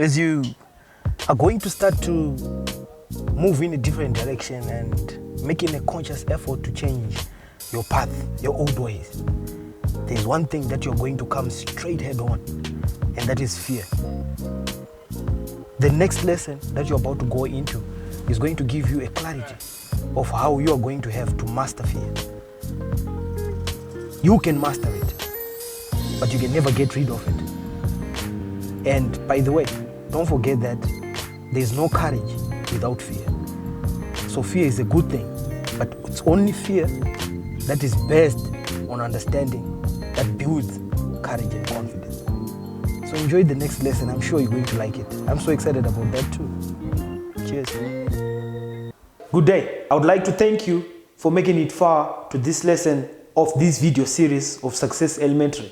as you are going to start to move in a different direction and making a conscious effort to change your path, your old ways, there's one thing that you're going to come straight head on, and that is fear. The next lesson that you're about to go into is going to give you a clarity of how you are going to have to master fear. You can master it, but you can never get rid of it. And by the way, don't forget that there's no courage without fear. So fear is a good thing, but it's only fear that is based on understanding that builds courage and confidence. So enjoy the next lesson. I'm sure you're going to like it. I'm so excited about that too. Cheers. Good day. I would like to thank you for making it far to this lesson of this video series of Success Elementary.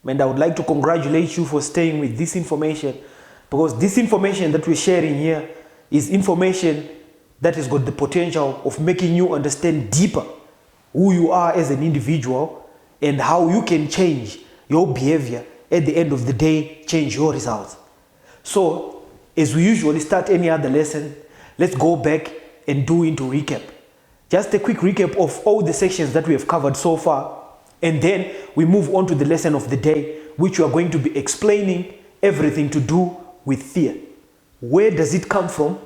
And I would like to congratulate you for staying with this information, because this information that we're sharing here is information that has got the potential of making you understand deeper who you are as an individual and how you can change your behavior at the end of the day, change your results. So, as we usually start any other lesson, let's go back and do into recap. Just a quick recap of all the sections that we have covered so far, and then we move on to the lesson of the day, which we are going to be explaining everything to do with fear. Where does it come from?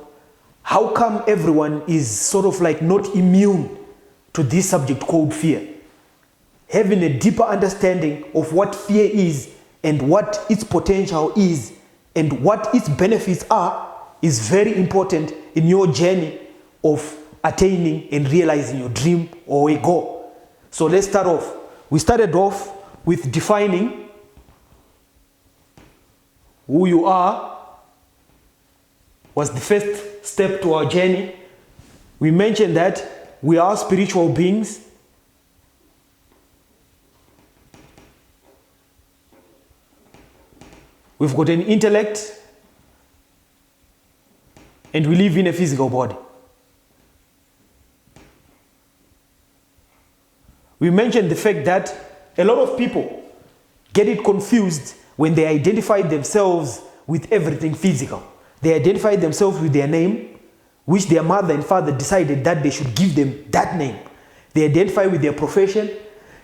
How come everyone is sort of like not immune to this subject called fear? Having a deeper understanding of what fear is and what its potential is and what its benefits are is very important in your journey of attaining and realizing your dream or a goal. So let's start off. We started off with defining who you are was the first step to our journey. We mentioned that we are spiritual beings. We've got an intellect and we live in a physical body. We mentioned the fact that a lot of people get it confused when they identify themselves with everything physical. They identify themselves with their name, which their mother and father decided that they should give them that name. They identify with their profession,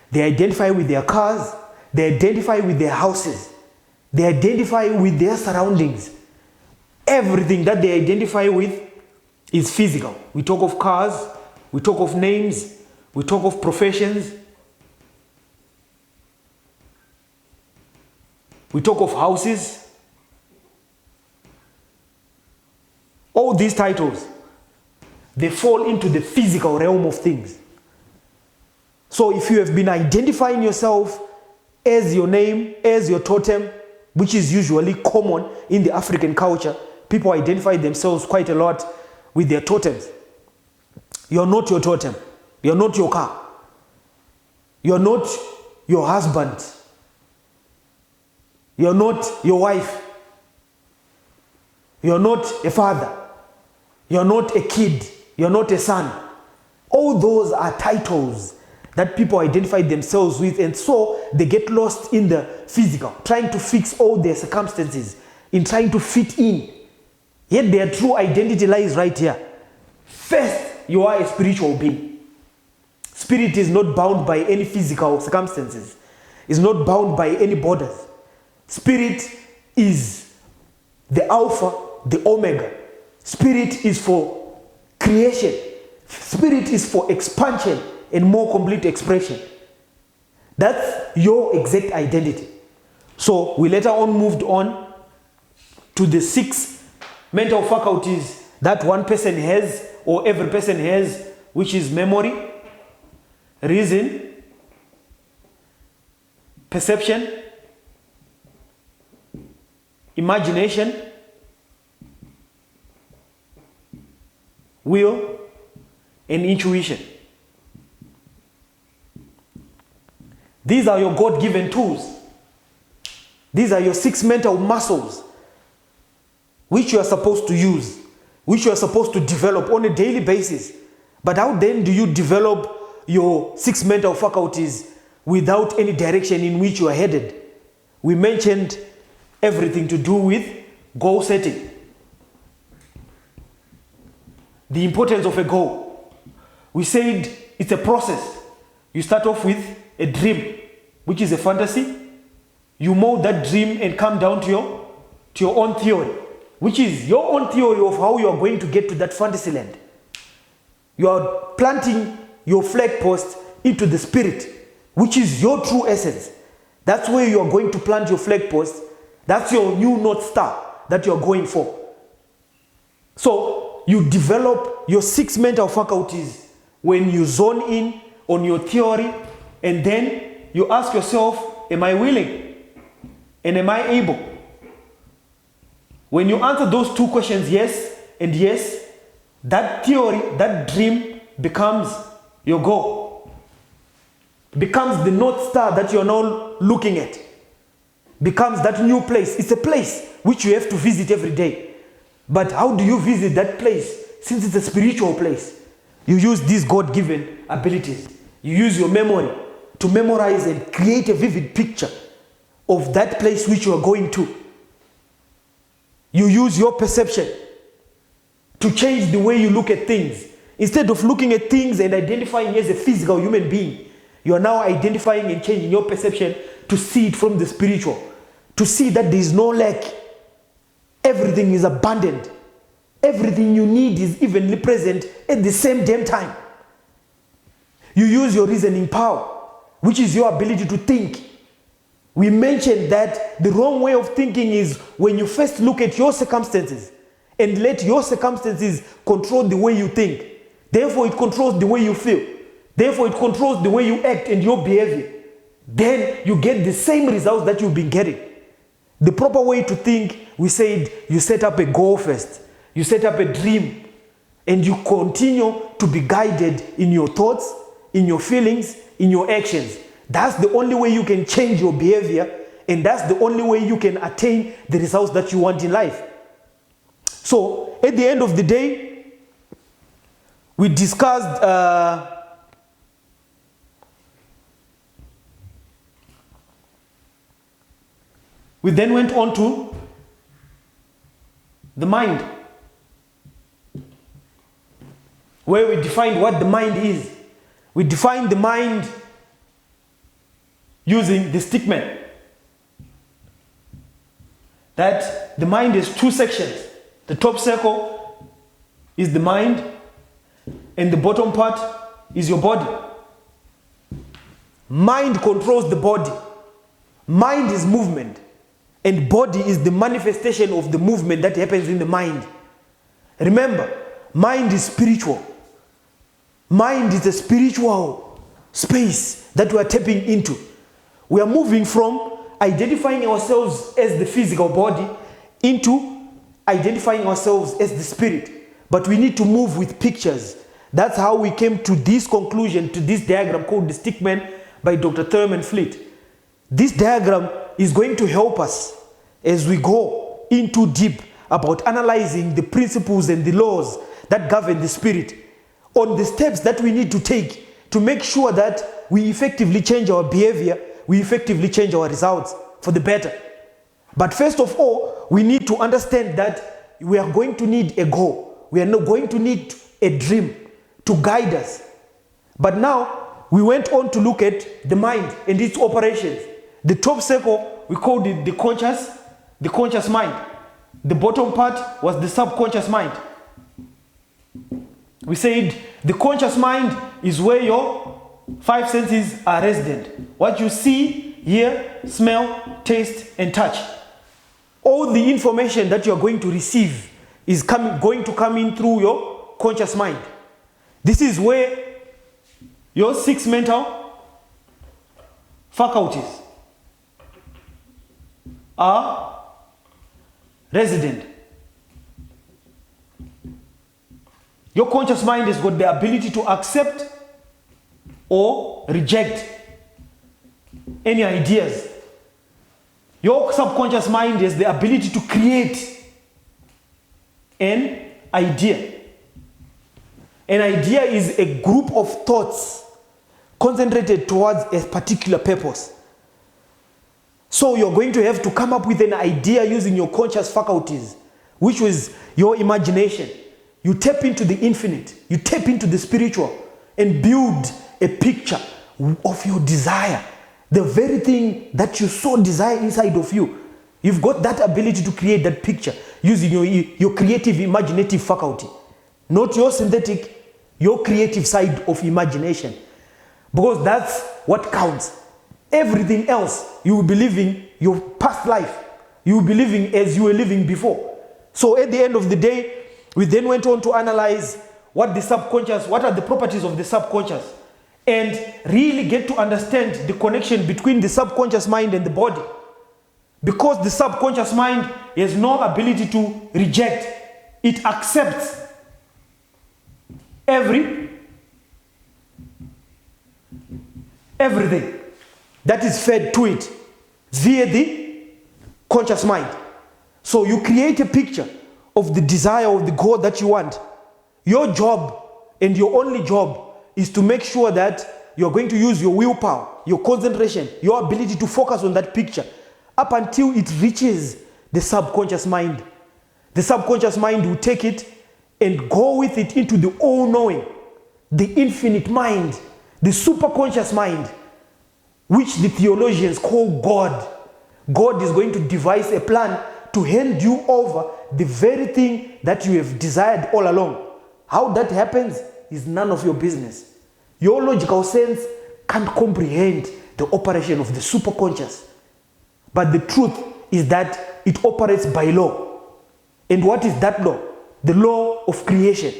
they identify with their cars, they identify with their houses, they identify with their surroundings. Everything that they identify with is physical. We talk of cars, we talk of names, we talk of professions, we talk of houses. All these titles, they fall into the physical realm of things. So if you have been identifying yourself as your name, as your totem, which is usually common in the African culture, people identify themselves quite a lot with their totems. You're not your totem. You're not your car. You're not your husband. You're not your wife. You're not a father. You're not a kid. You're not a son. All those are titles that people identify themselves with, and so they get lost in the physical, trying to fix all their circumstances, in trying to fit in. Yet their true identity lies right here. First, you are a spiritual being. Spirit is not bound by any physical circumstances. It's not bound by any borders. Spirit is the Alpha, the Omega. Spirit is for creation. Spirit is for expansion and more complete expression. That's your exact identity. So we later on moved on to the 6 mental faculties that one person has, or every person has, which is memory, reason, perception, imagination, will, and intuition. These are your God-given tools. These are your 6 mental muscles which you are supposed to use, which you are supposed to develop on a daily basis. But how then do you develop your 6 mental faculties without any direction in which you are headed? We mentioned everything to do with goal setting. The importance of a goal. We said it's a process. You start off with a dream, which is a fantasy. You mold that dream and come down to your own theory, which is your own theory of how you are going to get to that fantasy land. You are planting your flag post into the spirit, which is your true essence. That's where you are going to plant your flag post. That's your new North Star that you are going for. So you develop your 6 mental faculties when you zone in on your theory, and then you ask yourself, am I willing? And am I able? When you answer those 2 questions, yes and yes, that theory, that dream becomes your goal. Becomes the North Star that you're now looking at. Becomes that new place. It's a place which you have to visit every day. But how do you visit that place? Since it's a spiritual place, you use these God-given abilities. You use your memory to memorize and create a vivid picture of that place which you are going to. You use your perception to change the way you look at things. Instead of looking at things and identifying as a physical human being, you are now identifying and changing your perception to see it from the spiritual, to see that there is no lack. Everything is abundant. Everything you need is evenly present at the same damn time. You use your reasoning power, which is your ability to think. We mentioned that the wrong way of thinking is when you first look at your circumstances and let your circumstances control the way you think. Therefore, it controls the way you feel. Therefore, it controls the way you act and your behavior. Then you get the same results that you've been getting. The proper way to think, we said, you set up a goal first. You set up a dream. And you continue to be guided in your thoughts, in your feelings, in your actions. That's the only way you can change your behavior. And that's the only way you can attain the results that you want in life. So, at the end of the day, we discussed we then went on to the mind, where we defined what the mind is. We defined the mind using the stickman. That the mind is 2 sections. The top circle is the mind, and the bottom part is your body. Mind controls the body. Mind is movement, and body is the manifestation of the movement that happens in the mind. Remember, mind is spiritual. Mind is a spiritual space that we are tapping into. We are moving from identifying ourselves as the physical body into identifying ourselves as the spirit. But we need to move with pictures. That's how we came to this conclusion, to this diagram called the stickman by Dr. Thurman Fleet. This diagram is going to help us as we go into deep about analyzing the principles and the laws that govern the spirit, on the steps that we need to take to make sure that we effectively change our behavior, we effectively change our results for the better. But first of all, we need to understand that we are going to need a goal. We are not going to need a dream to guide us. But now, we went on to look at the mind and its operations. The top circle, we called it the conscious mind. The bottom part was the subconscious mind. We said the conscious mind is where your 5 senses are resident. What you see, hear, smell, taste, and touch. All the information that you are going to receive is going to come in through your conscious mind. This is where your 6 mental faculties are resident. Your conscious mind has got the ability to accept or reject any ideas. Your subconscious mind has the ability to create an idea. An idea is a group of thoughts concentrated towards a particular purpose. So you're going to have to come up with an idea using your conscious faculties, which was your imagination. You tap into the infinite, you tap into the spiritual, and build a picture of your desire. The very thing that you so desire inside of you. You've got that ability to create that picture using your creative, imaginative faculty. Not your synthetic, your creative side of imagination. Because that's what counts. Everything else, you will be living your past life. You will be living as you were living before. So at the end of the day, we then went on to analyze what are the properties of the subconscious, and really get to understand the connection between the subconscious mind and the body. Because the subconscious mind has no ability to reject. It accepts everything that is fed to it via the conscious mind. So you create a picture of the desire of the goal that you want. Your job, and your only job, is to make sure that you're going to use your willpower, your concentration, your ability to focus on that picture up until it reaches the subconscious mind. The subconscious mind will take it and go with it into the all-knowing, the infinite mind, the superconscious mind, which the theologians call God. God is going to devise a plan to hand you over the very thing that you have desired all along. How that happens is none of your business. Your logical sense can't comprehend the operation of the superconscious. But the truth is that it operates by law. And what is that law? The law of creation.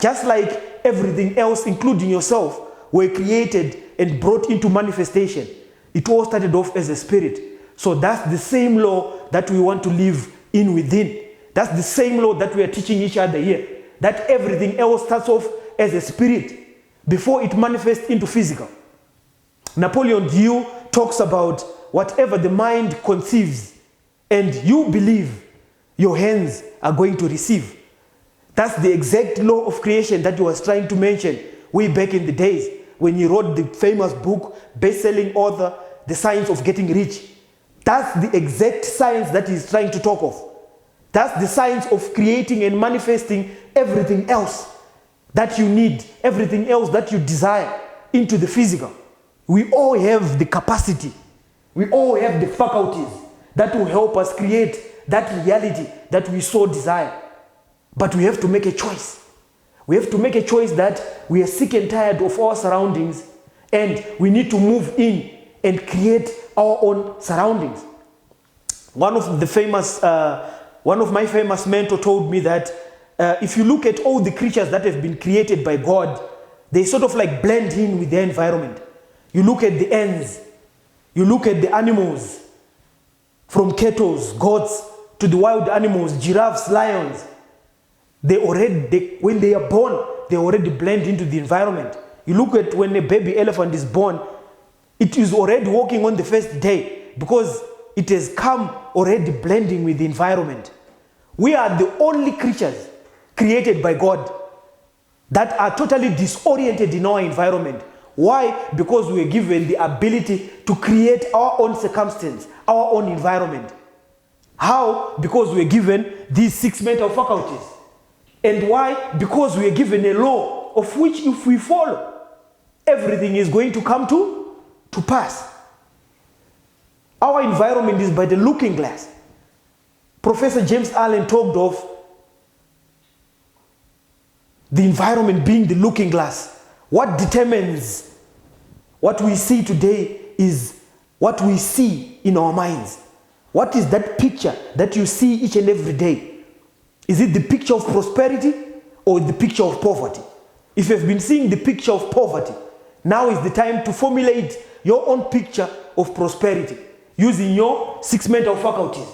Just like everything else, including yourself, were created and brought into manifestation. It all started off as a spirit. So that's the same law that we want to live in within. That's the same law that we are teaching each other here. That everything else starts off as a spirit before it manifests into physical. Napoleon Hill talks about whatever the mind conceives and you believe, your hands are going to receive. That's the exact law of creation that he was trying to mention way back in the days when he wrote the famous book, best-selling author, The Science of Getting Rich. That's the exact science that he's trying to talk of. That's the science of creating and manifesting everything else that you need, everything else that you desire into the physical. We all have the capacity. We all have the faculties that will help us create that reality that we so desire. But we have to make a choice. We have to make a choice that we are sick and tired of our surroundings and we need to move in and create our own surroundings. One of my famous mentors told me that if you look at all the creatures that have been created by God, they sort of like blend in with their environment. You look at the ants, you look at the animals, from cattle, goats, to the wild animals, giraffes, lions. When they are born, they already blend into the environment. You look at when a baby elephant is born, it is already walking on the first day because it has come already blending with the environment. We are the only creatures created by God that are totally disoriented in our environment. Why? Because we are given the ability to create our own circumstance, our own environment. How? Because we are given these 6 mental faculties. And why? Because we are given a law of which if we follow, everything is going to come to pass. Our environment is by the looking glass. Professor James Allen talked of the environment being the looking glass. What determines what we see today is what we see in our minds. What is that picture that you see each and every day? Is it the picture of prosperity or the picture of poverty? If you've been seeing the picture of poverty, now is the time to formulate your own picture of prosperity using your 6 mental faculties.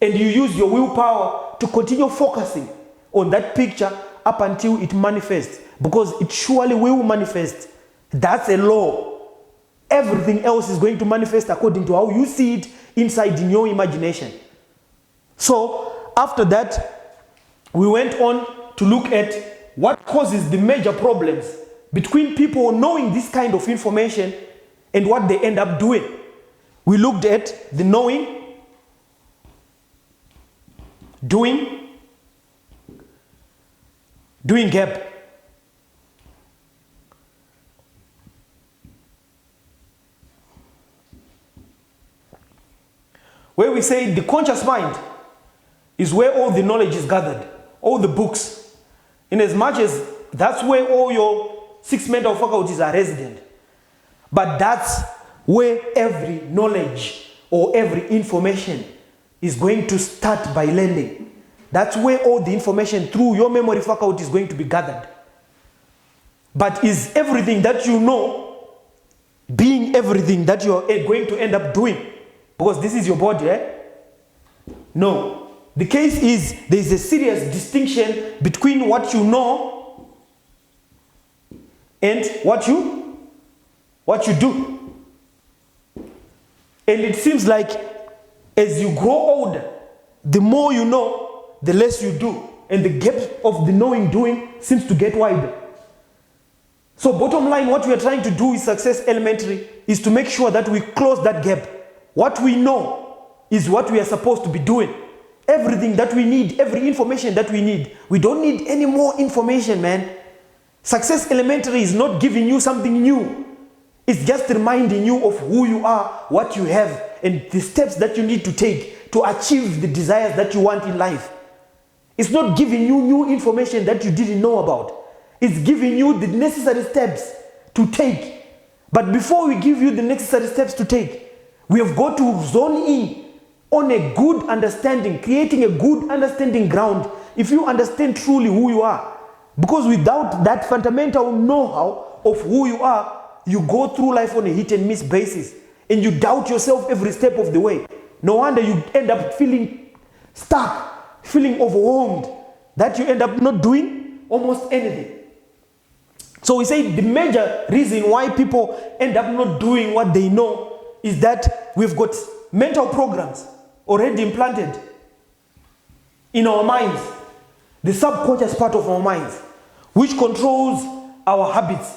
And you use your willpower to continue focusing on that picture up until it manifests, because it surely will manifest. That's a law. Everything else is going to manifest according to how you see it inside in your imagination. So after that, we went on to look at what causes the major problems between people knowing this kind of information and what they end up doing. We looked at the knowing, doing gap. Where we say the conscious mind is where all the knowledge is gathered, all the books. In as much as that's where all your 6 mental faculties are resident. But that's where every knowledge or every information is going to start by learning. That's where all the information through your memory faculty is going to be gathered. But is everything that you know being everything that you are going to end up doing? Because this is your body, eh? No. The case is there is a serious distinction between what you know and what you do. And it seems like as you grow older, the more you know, the less you do. And the gap of the knowing doing seems to get wider. So bottom line, what we are trying to do with Success Elementary is to make sure that we close that gap. What we know is what we are supposed to be doing. Everything that we need, every information that we need. We don't need any more information, man. Success Elementary is not giving you something new. It's just reminding you of who you are, what you have, and the steps that you need to take to achieve the desires that you want in life. It's not giving you new information that you didn't know about. It's giving you the necessary steps to take. But before we give you the necessary steps to take, we have got to zone in on a good understanding, creating a good understanding ground. If you understand truly who you are, because without that fundamental know-how of who you are, you go through life on a hit and miss basis, and you doubt yourself every step of the way. No wonder you end up feeling stuck, feeling overwhelmed, that you end up not doing almost anything. So we say the major reason why people end up not doing what they know is that we've got mental programs already implanted in our minds, the subconscious part of our minds, which controls our habits.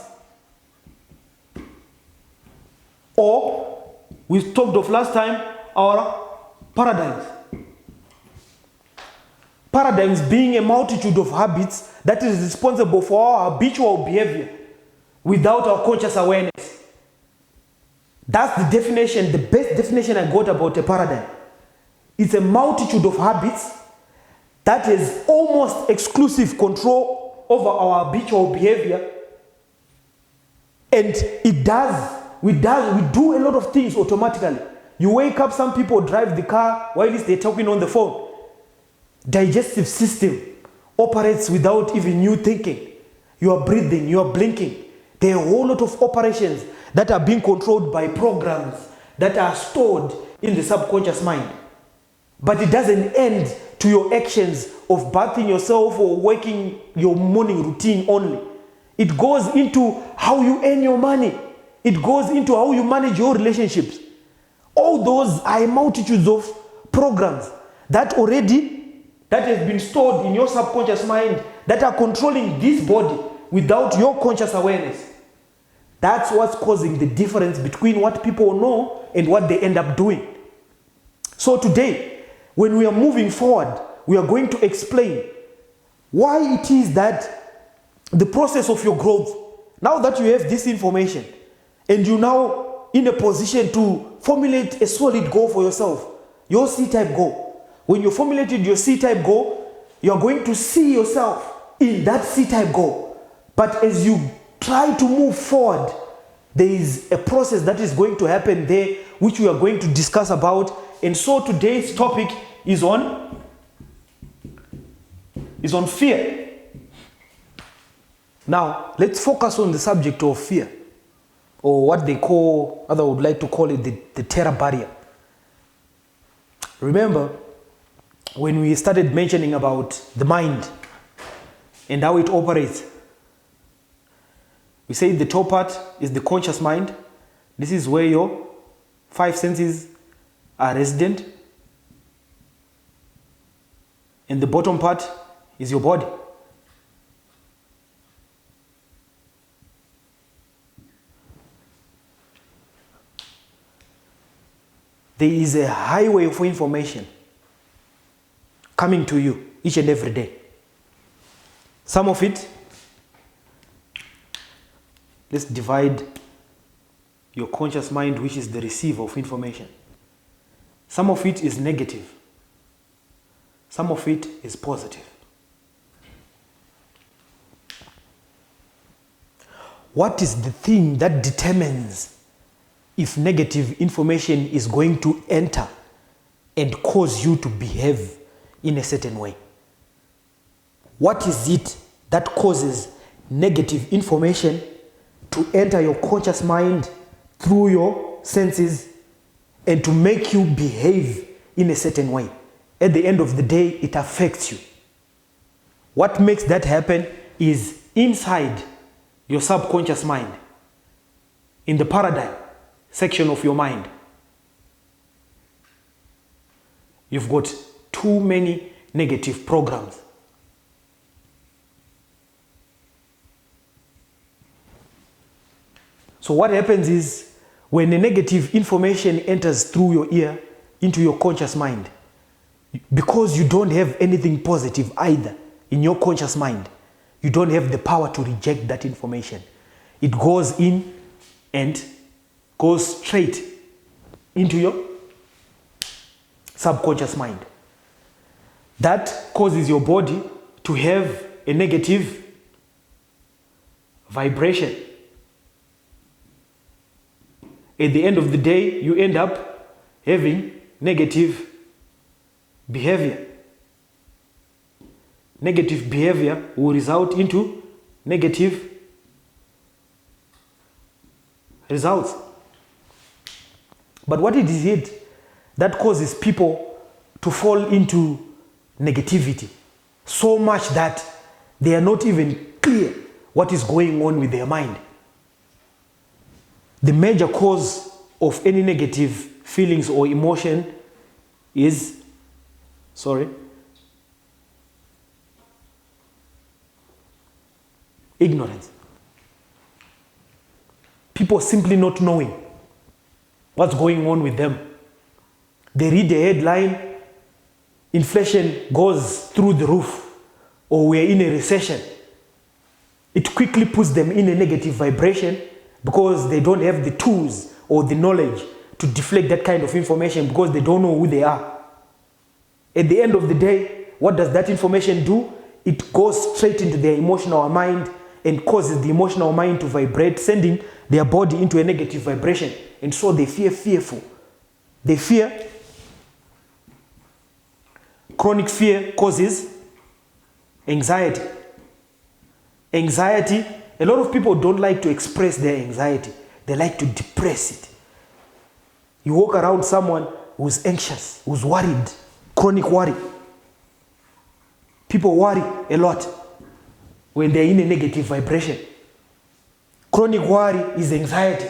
Or, we talked of last time, our paradigms. Paradigms being a multitude of habits that is responsible for our habitual behavior without our conscious awareness. That's the definition, the best definition I got about a paradigm. It's a multitude of habits that is almost exclusive control over our habitual behavior. And we do a lot of things automatically. You wake up, some people drive the car while they're talking on the phone. Digestive system operates without even you thinking. You are breathing, you are blinking. There are a whole lot of operations that are being controlled by programs that are stored in the subconscious mind. But it doesn't end to your actions of bathing yourself or working your morning routine only. It goes into how you earn your money. It goes into how you manage your relationships. All those are multitudes of programs that has been stored in your subconscious mind that are controlling this body without your conscious awareness. That's what's causing the difference between what people know and what they end up doing. So today, when we are moving forward, we are going to explain why it is that the process of your growth, now that you have this information and you're now in a position to formulate a solid goal for yourself, your C-type goal. When you formulated your C-type goal, you're going to see yourself in that C-type goal. But as you try to move forward, there is a process that is going to happen there, which we are going to discuss about. And so today's topic is on fear. Now, let's focus on the subject of fear, or what they call, others would like to call it the terror barrier. Remember, when we started mentioning about the mind and how it operates, we say the top part is the conscious mind. This is where your 5 senses are resident. And the bottom part is your body. there is a highway of information coming to you each and every day. Some of it, let's divide your conscious mind, which is the receiver of information. Some of it is negative. Some of it is positive. What is the thing that determines if negative information is going to enter and cause you to behave in a certain way? What is it that causes negative information to enter your conscious mind through your senses and to make you behave in a certain way? At the end of the day, it affects you. What makes that happen is inside your subconscious mind, in the paradigm section of your mind. You've got too many negative programs. So what happens is, when the negative information enters through your ear into your conscious mind, because you don't have anything positive either in your conscious mind, you don't have the power to reject that information. It goes in and goes straight into your subconscious mind. That causes your body to have a negative vibration. At the end of the day, you end up having negative behavior. Negative behavior will result into negative results. But what is it that causes people to fall into negativity so much that they are not even clear what is going on with their mind? The major cause of any negative feelings or emotion is, ignorance. People simply not knowing what's going on with them. They read the headline, inflation goes through the roof, or we're in a recession. It quickly puts them in a negative vibration because they don't have the tools or the knowledge to deflect that kind of information because they don't know who they are. At the end of the day, what does that information do? It goes straight into their emotional mind and causes the emotional mind to vibrate, sending their body into a negative vibration. And so they feel fearful. They fear. Chronic fear causes anxiety. Anxiety, a lot of people don't like to express their anxiety. They like to depress it. You walk around someone who's anxious, who's worried, chronic worry. People worry a lot when they're in a negative vibration. Chronic worry is anxiety.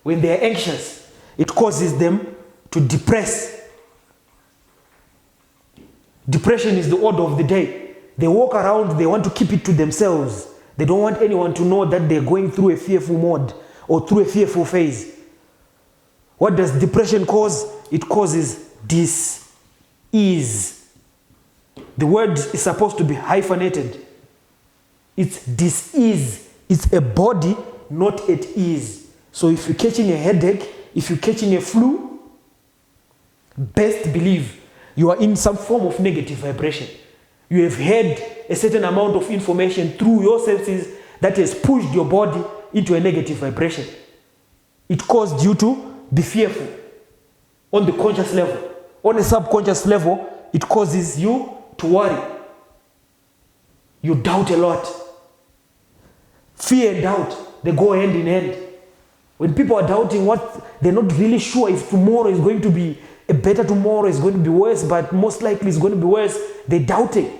When they're anxious, it causes them to depress. Depression is the order of the day. They walk around, they want to keep it to themselves. They don't want anyone to know that they're going through a fearful mode or through a fearful phase. What does depression cause? It causes dis-ease. The word is supposed to be hyphenated. It's dis-ease. It's a body not at ease. So if you're catching a headache, if you're catching a flu, best believe you are in some form of negative vibration. You have had a certain amount of information through your senses that has pushed your body into a negative vibration. It caused you to be fearful on the conscious level. On a subconscious level, it causes you to worry. You doubt a lot. Fear and doubt, they go hand in hand. When people are doubting what, they're not really sure if tomorrow is going to be a better tomorrow, is going to be worse, but most likely it's going to be worse. They're doubting.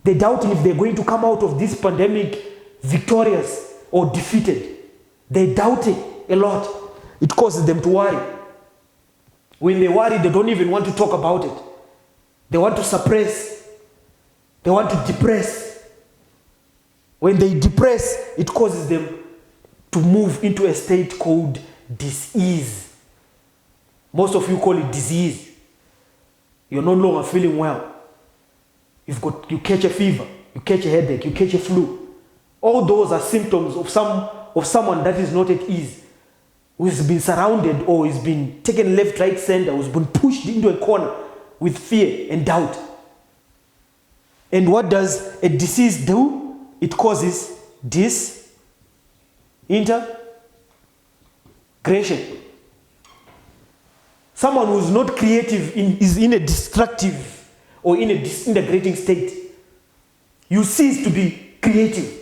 They're doubting if they're going to come out of this pandemic victorious or defeated. They're doubting a lot. It causes them to worry. When they worry, they don't even want to talk about it. They want to suppress. They want to depress. When they depress, it causes them to move into a state called dis-ease. Most of you call it disease. You're no longer feeling well. You catch a fever, you catch a headache, you catch a flu. All those are symptoms of someone that is not at ease, who has been surrounded or has been taken left, right, center, who's been pushed into a corner with fear and doubt. And what does a disease do? It causes disintegration. Someone who's not creative is in a destructive or in a disintegrating state. You cease to be creative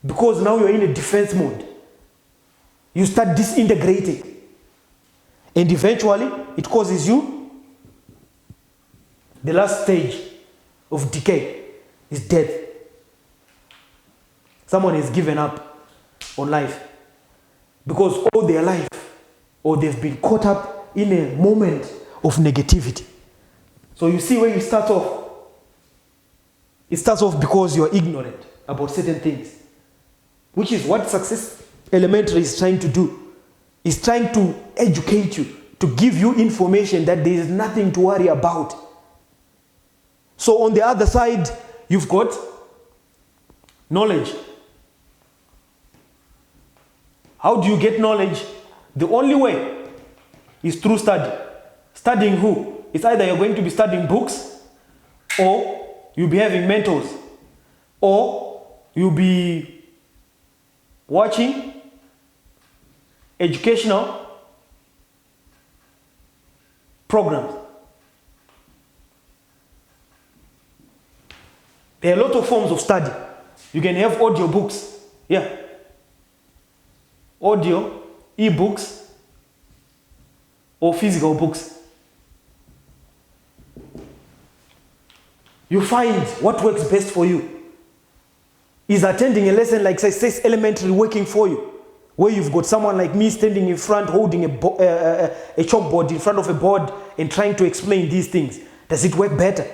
because now you're in a defense mode. You start disintegrating. And eventually, it causes you, the last stage of decay is death. Someone has given up on life because all their life, or they've been caught up in a moment of negativity. So you see where you start off. It starts off because you're ignorant about certain things, which is what Success Elementary is trying to do. It's trying to educate you, to give you information that there is nothing to worry about. So on the other side, you've got knowledge. How do you get knowledge? The only way is through study. Studying who? It's either you're going to be studying books, or you'll be having mentors, or you'll be watching educational programs. There are a lot of forms of study. You can have audio books, audio, e-books, or physical books. You find what works best for you. Is attending a lesson like Success Elementary working for you? Where you've got someone like me standing in front, holding a chalkboard in front of a board and trying to explain these things. Does it work better?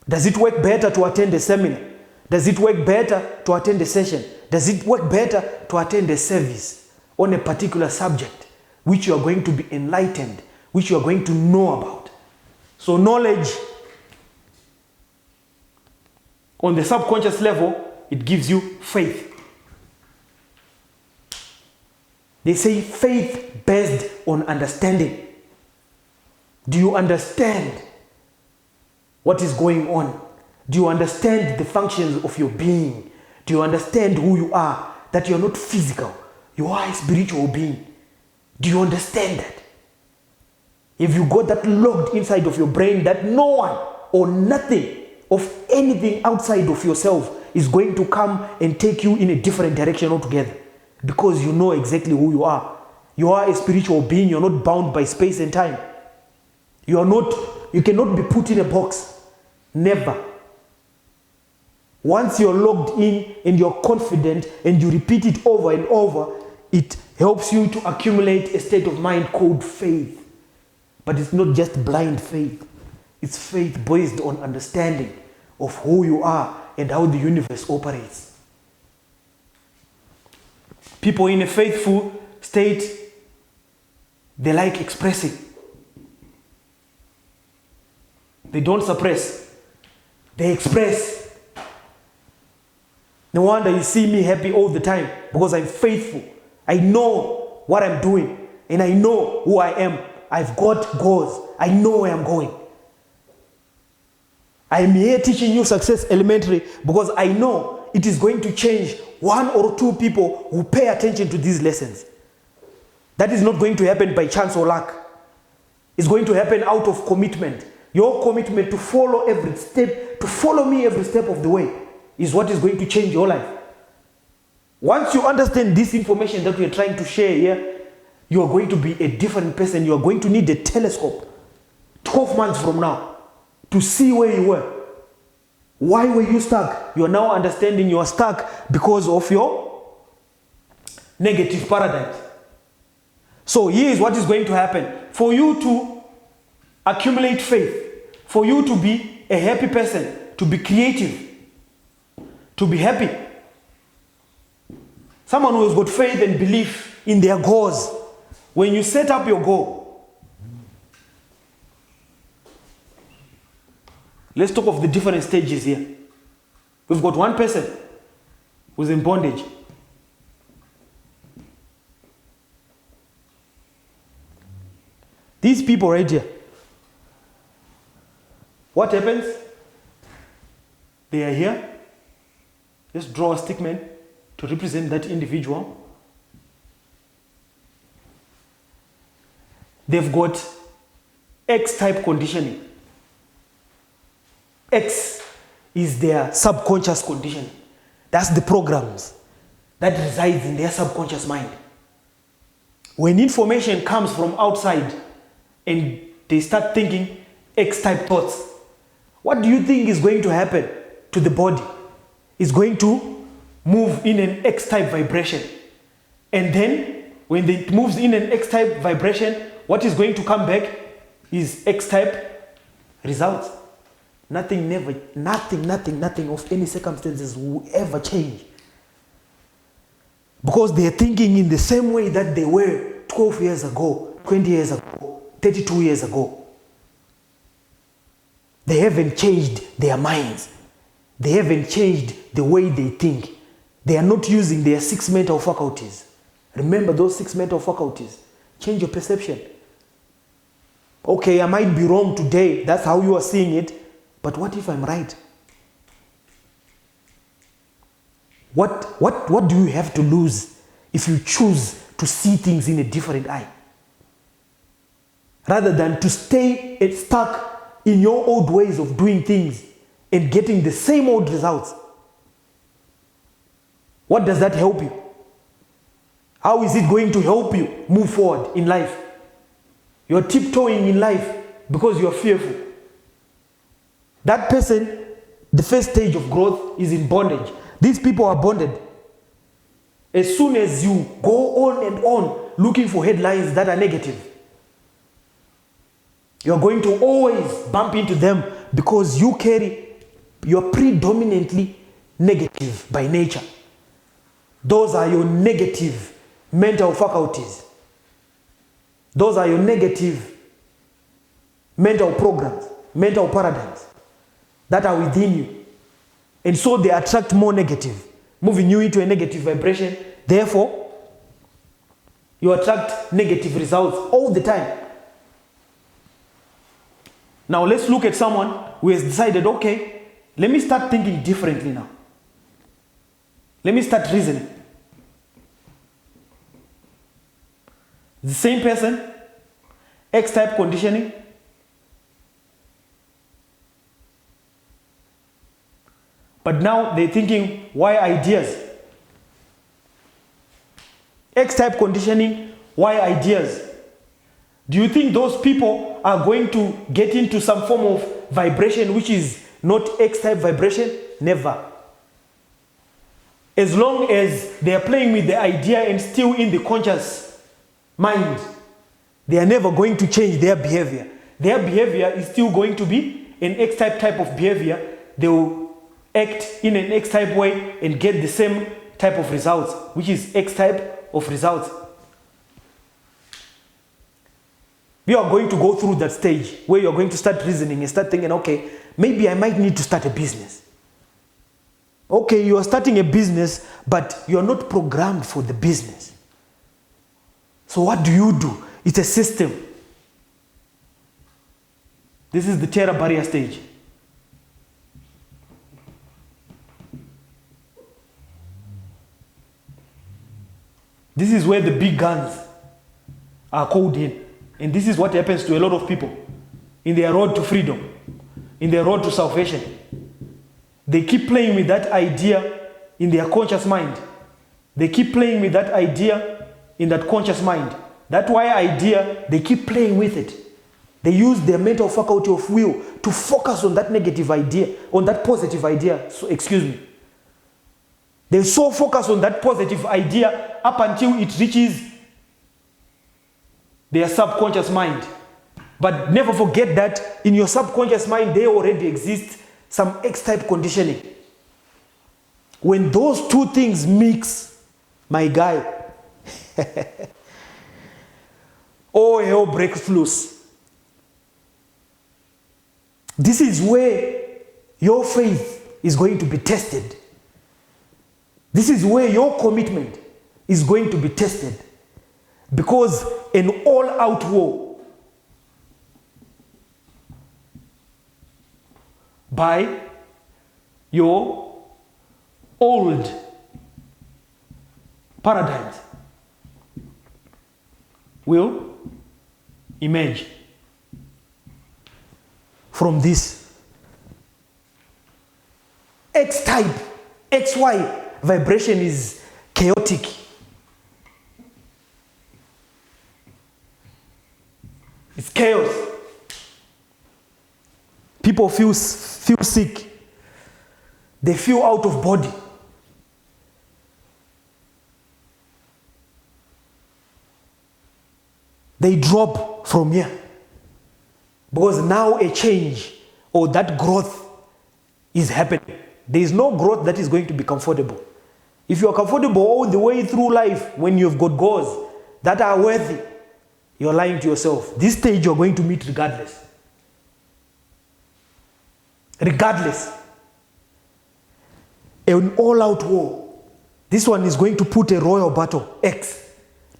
Does it work better to attend a seminar? Does it work better to attend a session? Does it work better to attend a service on a particular subject which you are going to be enlightened, which you are going to know about? So knowledge, on the subconscious level, it gives you faith. They say faith based on understanding. Do you understand what is going on? Do you understand the functions of your being? Do you understand who you are? That you're not physical, you are a spiritual being. Do you understand that? If you got that locked inside of your brain that no one or nothing of anything outside of yourself is going to come and take you in a different direction altogether, because you know exactly who you are. You are a spiritual being. You're not bound by space and time. You cannot be put in a box. Never. Once you're logged in and you're confident and you repeat it over and over, it helps you to accumulate a state of mind called faith. But it's not just blind faith. It's faith based on understanding of who you are and how the universe operates. People in a faithful state, they like expressing. They don't suppress. They express. No wonder you see me happy all the time, because I'm faithful. I know what I'm doing and I know who I am. I've got goals. I know where I'm going. I'm here teaching you Success Elementary because I know it is going to change one or two people who pay attention to these lessons. That is not going to happen by chance or luck. It's going to happen out of commitment. Your commitment to follow every step, to follow me every step of the way, is what is going to change your life. Once you understand this information that we are trying to share here, you are going to be a different person. You are going to need a telescope 12 months from now to see where you were. Why were you stuck? You are now understanding you are stuck because of your negative paradigms. So here is what is going to happen. For you to accumulate faith, for you to be a happy person, to be creative, to be happy, someone who has got faith and belief in their goals, when you set up your goal, Let's talk of the different stages here. We've got one person who's in bondage. These people right here, what happens? They are here. Let's draw a stickman to represent that individual. They've got X-type conditioning. X is their subconscious conditioning. That's the programs that resides in their subconscious mind. When information comes from outside and they start thinking X-type thoughts, what do you think is going to happen to the body? It's going to move in an X-type vibration. And then when it moves in an X-type vibration, what is going to come back is X-type results. Nothing of any circumstances will ever change. Because they are thinking in the same way that they were 12 years ago, 20 years ago, 32 years ago. They haven't changed their minds. They haven't changed the way they think. They are not using their 6 mental faculties. Remember those 6 mental faculties. Change your perception. Okay, I might be wrong today. That's how you are seeing it. But what if I'm right? What do you have to lose if you choose to see things in a different eye? Rather than to stay stuck in your old ways of doing things and getting the same old results. What does that help you? How is it going to help you move forward in life? You're tiptoeing in life because you're fearful. That person, the first stage of growth is in bondage. These people are bonded. As soon as you go on and on looking for headlines that are negative, you're going to always bump into them because you're predominantly negative by nature. Those are your negative mental faculties. Those are your negative mental programs, mental paradigms that are within you. And so they attract more negative, moving you into a negative vibration. Therefore, you attract negative results all the time. Now let's look at someone who has decided, okay, let me start thinking differently now. Let me start reasoning. The same person, X-type conditioning. But now they're thinking, why ideas? X-type conditioning, why ideas? Do you think those people are going to get into some form of vibration which is not X-type vibration? Never. As long as they are playing with the idea and still in the conscious mind, they are never going to change their behavior. Their behavior is still going to be an X-type type of behavior. They will act in an X-type way and get the same type of results, which is X-type of results. We are going to go through that stage where you're going to start reasoning and start thinking, okay, maybe I might need to start a business. Okay, you are starting a business, but you're not programmed for the business. So what do? It's a system. This is the terror barrier stage. This is where the big guns are called in. And this is what happens to a lot of people in their road to freedom, in their road to salvation. They keep playing with that idea in their conscious mind. They keep playing with that idea in that conscious mind. That's why idea, they keep playing with it. They use their mental faculty of will to focus on that negative idea, on that positive idea. So, excuse me. They're so focused on that positive idea up until it reaches their subconscious mind. But never forget that in your subconscious mind, there already exists some X-type conditioning. When those two things mix, my guy, all hell breaks loose. This is where your faith is going to be tested. This is where your commitment is going to be tested. Because an all-out war by your old paradigms will emerge from this X-type, XY vibration is chaotic. It's chaos. People feel sick. They feel out of body. They drop from here. Because now a change or that growth is happening. There is no growth that is going to be comfortable. If you are comfortable all the way through life, when you've got goals that are worthy, you're lying to yourself. This stage you're going to meet regardless. Regardless. An all-out war. This one is going to put a royal battle, X,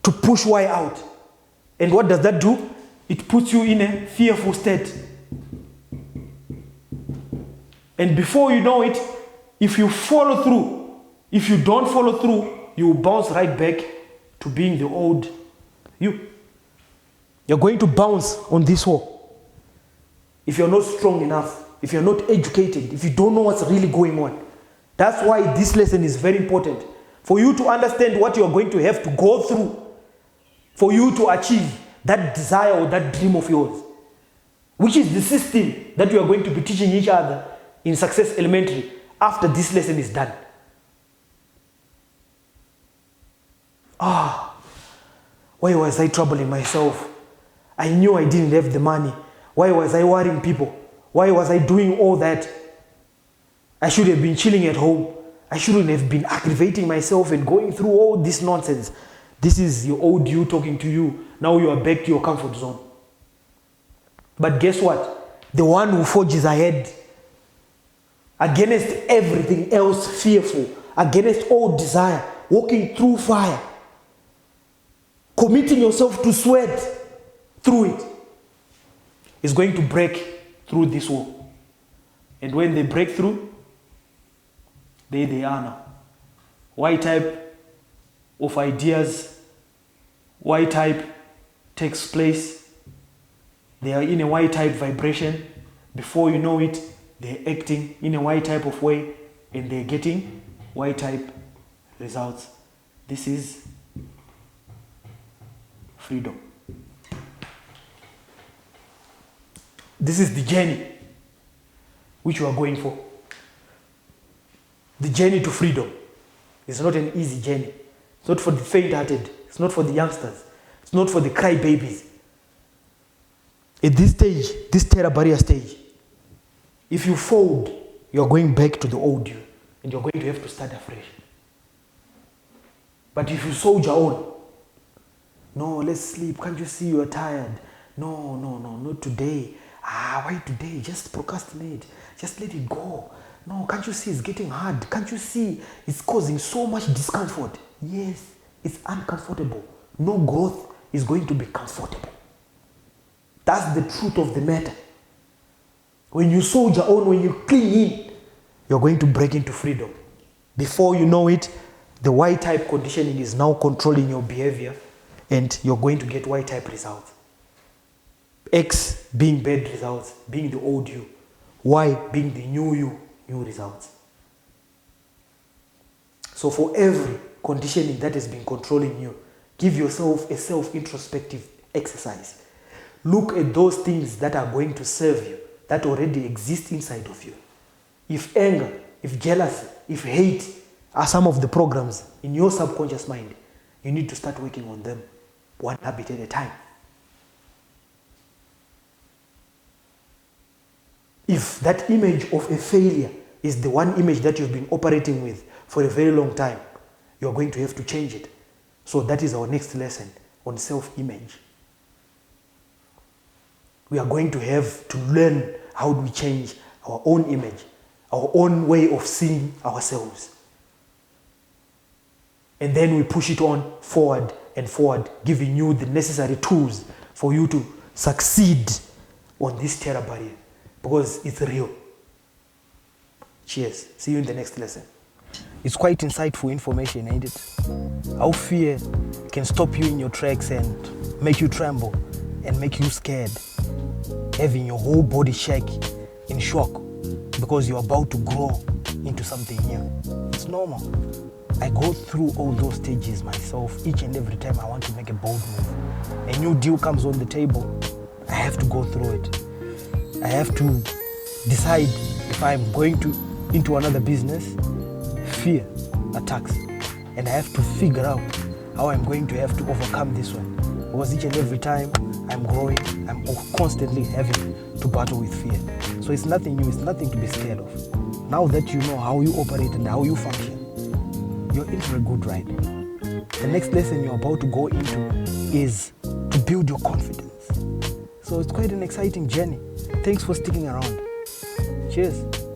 to push Y out. And what does that do? It puts you in a fearful state. And before you know it, if you follow through, if you don't follow through, you will bounce right back to being the old you. You're going to bounce on this wall. If you're not strong enough, if you're not educated, if you don't know what's really going on. That's why this lesson is very important. For you to understand what you're going to have to go through, for you to achieve that desire or that dream of yours, which is the system that we are going to be teaching each other in Success Elementary after this lesson is done. Why was I troubling myself? I knew I didn't have the money. Why was I worrying people? Why was I doing all that? I should have been chilling at home. I shouldn't have been aggravating myself and going through all this nonsense. This is your old you talking to you. Now you are back to your comfort zone. But guess what? The one who forges ahead against everything else fearful, against all desire, walking through fire, committing yourself to sweat through it, is going to break through this wall. And when they break through, there they are now. Y type of ideas, Y type takes place. They are in a Y type vibration. Before you know it, they're acting in a Y type of way and they're getting Y type results. This is freedom. This is the journey which you are going for. The journey to freedom is not an easy journey. It's not for the faint-hearted. It's not for the youngsters. It's not for the crybabies. At this stage, this terror barrier stage, if you fold, you're going back to the old you and you're going to have to start afresh. But if you soldier on, no, let's sleep. Can't you see you're tired? No, not today. Why today? Just procrastinate. Just let it go. No, can't you see it's getting hard? Can't you see it's causing so much discomfort? Yes, it's uncomfortable. No growth is going to be comfortable. That's the truth of the matter. When you soldier on, when you cling in, you're going to break into freedom. Before you know it, the Y-type conditioning is now controlling your behavior and you're going to get Y-type results. X being bad results, being the old you. Y being the new you, new results. So for every conditioning that has been controlling you, give yourself a self-introspective exercise. Look at those things that are going to serve you, that already exist inside of you. If anger, if jealousy, if hate are some of the programs in your subconscious mind, you need to start working on them one habit at a time. If that image of a failure is the one image that you've been operating with for a very long time, you're going to have to change it. So that is our next lesson on self-image. We are going to have to learn how do we change our own image our own way of seeing ourselves. And then we push it on forward and forward, giving you the necessary tools for you to succeed on this terror barrier, because it's real. Cheers. See you in the next lesson. It's quite insightful information, ain't it? How fear can stop you in your tracks and make you tremble and make you scared, having your whole body shake in shock because you're about to grow into something new. It's normal. I go through all those stages myself each and every time I want to make a bold move. A new deal comes on the table, I have to go through it. I have to decide if I'm going into another business. Fear attacks, and I have to figure out how I'm going to have to overcome this one, because each and every time I'm growing, I'm constantly having to battle with fear. So it's nothing new, it's nothing to be scared of. Now that you know how you operate and how you function, you're in for a good ride. The next lesson you're about to go into is to build your confidence. So it's quite an exciting journey. Thanks for sticking around. Cheers.